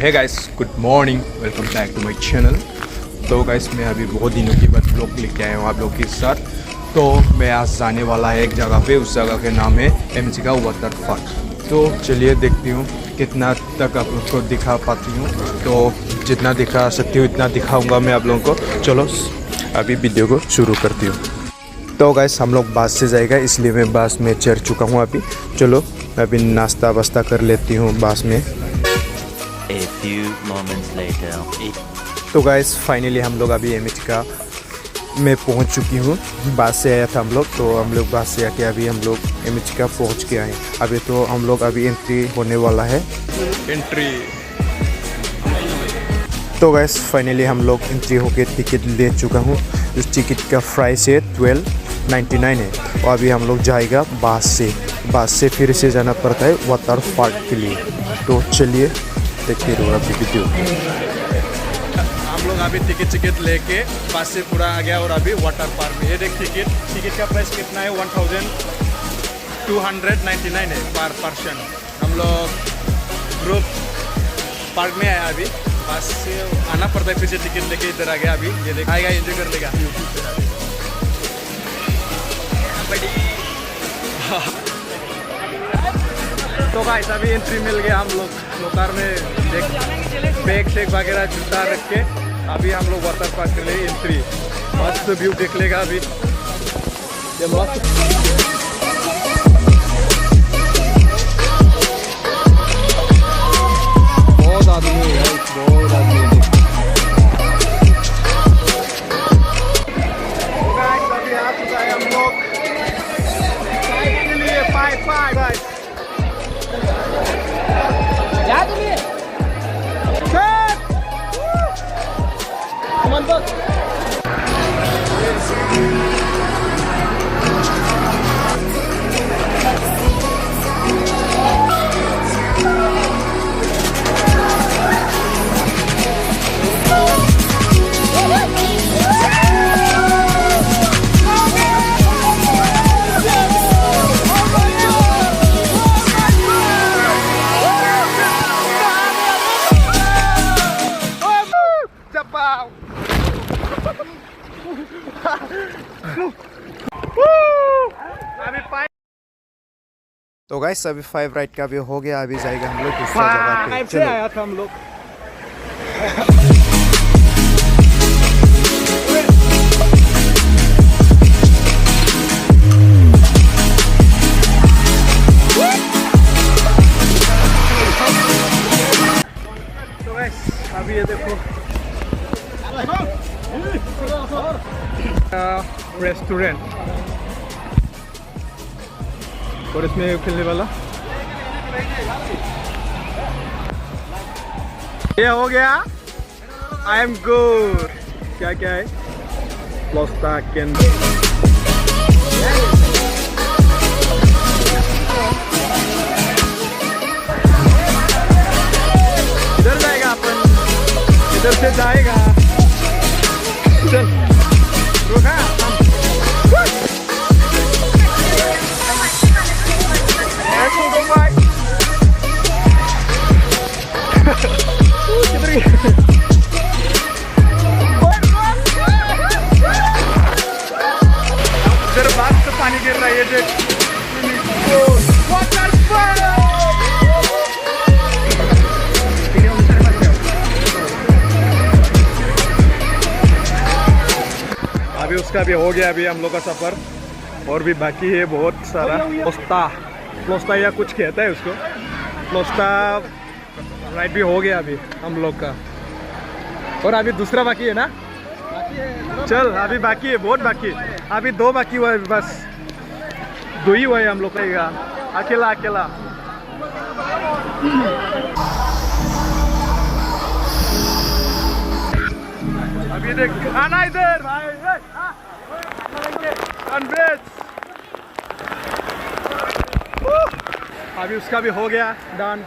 Hey guys, good morning, welcome back to my channel. तो guys, मैं अभी बहुत दिनों के बाद ब्लॉग लेके आया हूँ आप लोग के साथ। तो मैं आज जाने वाला है एक जगह पे, उस जगह के नाम है इमेजिका वाटर पार्क। तो चलिए देखती हूँ कितना तक आप लोग को दिखा पाती हूँ। तो जितना दिखा सकती हूँ इतना दिखाऊँगा मैं आप लोगों को। चलो अभी वीडियो को शुरू करती हूँ। तो गाइस, हम लोग बस से जाएगा, इसलिए मैं बस में चढ़ चुका हूँ अभी। चलो अभी नाश्ता वास्ता कर लेती हूँ बस में। A few moments later. तो गाइस, फाइनली हम लोग अभी इमेजिका में पहुंच चुकी हूँ। बस से आया था हम लोग, तो हम लोग बस से आके अभी हम लोग इमेजिका पहुंच के आए। अभी तो हम लोग अभी एंट्री होने वाला है। एंट्री। तो गाइस, फाइनली हम लोग एंट्री होके टिकट ले चुका हूँ। उस टिकट का प्राइस है 12.99 है। और अभी हम लोग जाएगा बस से फिर से जाना पड़ता है वाटर पार्क के लिए। तो चलिए देखते रहो अभी वीडियो। हम लोग अभी टिकट लेके बस से पूरा आ गया और अभी वाटर पार्क में। ये देख टिकट का प्राइस कितना है, 1299 है पर पर्सन। हम लोग ग्रुप पार्क में आया, अभी बस से आना पड़ता है, फिर से टिकट लेके इधर आ गया। अभी ये देख आएगा, एंजॉय कर लेगा। तो गाइस, अभी एंट्री मिल गया। हम लोग लोकार में बैग शेक वगैरह जूता रख के अभी हम लोग वाटर पार्क के लिए एंट्री। मस्त व्यू देख लेगा अभी। ये मस्त बहुत आदमी है, बहुत आदमी है। अभी आ चुका है हम लोग के लिए पाइप तो गाइस, अभी 5 राइड का भी हो गया। अभी जाएगा हम लोग दूसरा जगह पे। चलो आया था हम लोग। तो गाइस, अभी ये देखो रेस्टोरेंट, और इसमें खेलने वाला ये हो गया। I am good. क्या क्या है, प्लास्टा कैन। इधर जाएगा अपन, इधर से जाएगा। चल रुका इधर बात से पानी गिर रहा है। ये देख, अभी उसका भी हो गया। अभी हम लोग का सफर और भी बाकी है बहुत सारा। प्लास्टा या कुछ कहता है उसको। प्लास्टा राइड भी हो गया अभी हम लोग का, और अभी दूसरा बाकी है ना। चल अभी बाकी है, बहुत बाकी। अभी 2 बाकी हुआ है, बस 2 ही हुआ है हम लोग का, अकेला। अभी देख आना इधर भाई। अभी उसका भी हो गया done.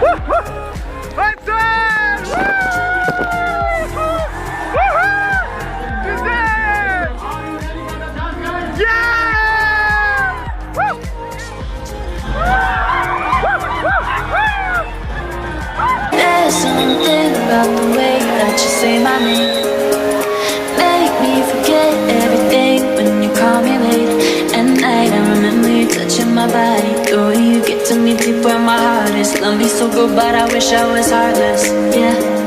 What's up? We did it! Yeah! There's something about the way that you say my name. Make me forget everything when you call me late at night. I remember you touching my body. The way you get to me deep where my heart is. Love me so good, but I wish I was heartless. Yeah.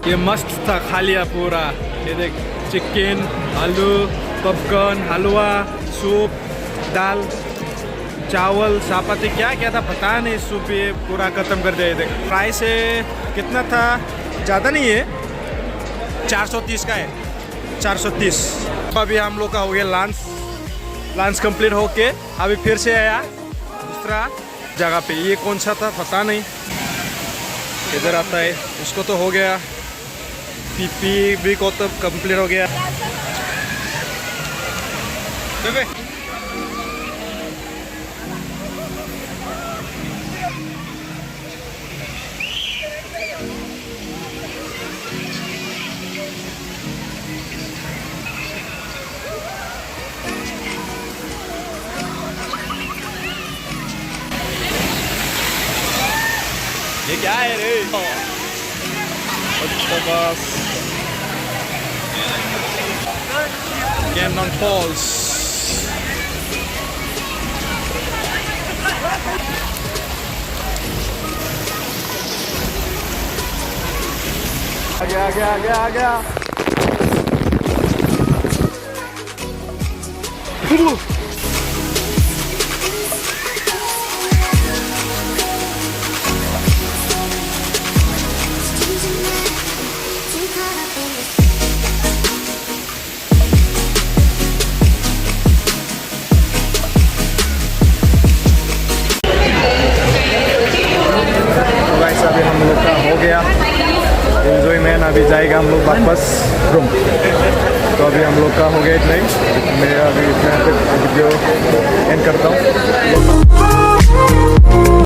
ये मस्त था, खा लिया पूरा। ये देख, chicken, आलू, popcorn, हलवा, soup, दाल, चावल, चापाती, क्या क्या था पता नहीं। सूप ये पूरा ख़त्म कर दिया। ये देख, प्राइस है कितना था, ज़्यादा नहीं है, 430 का है, 430। अभी हम लोग का हो गया लंच कंप्लीट होके अभी फिर से आया दूसरा जगह पे। ये कौन सा था पता नहीं, इधर आता है। उसको तो हो गया, पीपी भी को तो कंप्लीट हो गया। बेबे ये क्या है रे? Octopus, Cannon Falls। आ गया। अभी हम लोग का हो गया एंजॉयमेंट। अभी जाएगा हम लोग वापस रूम। तो अभी हम लोग का हो गया इतना ही। मैं अभी इतना वीडियो एंड करता हूँ।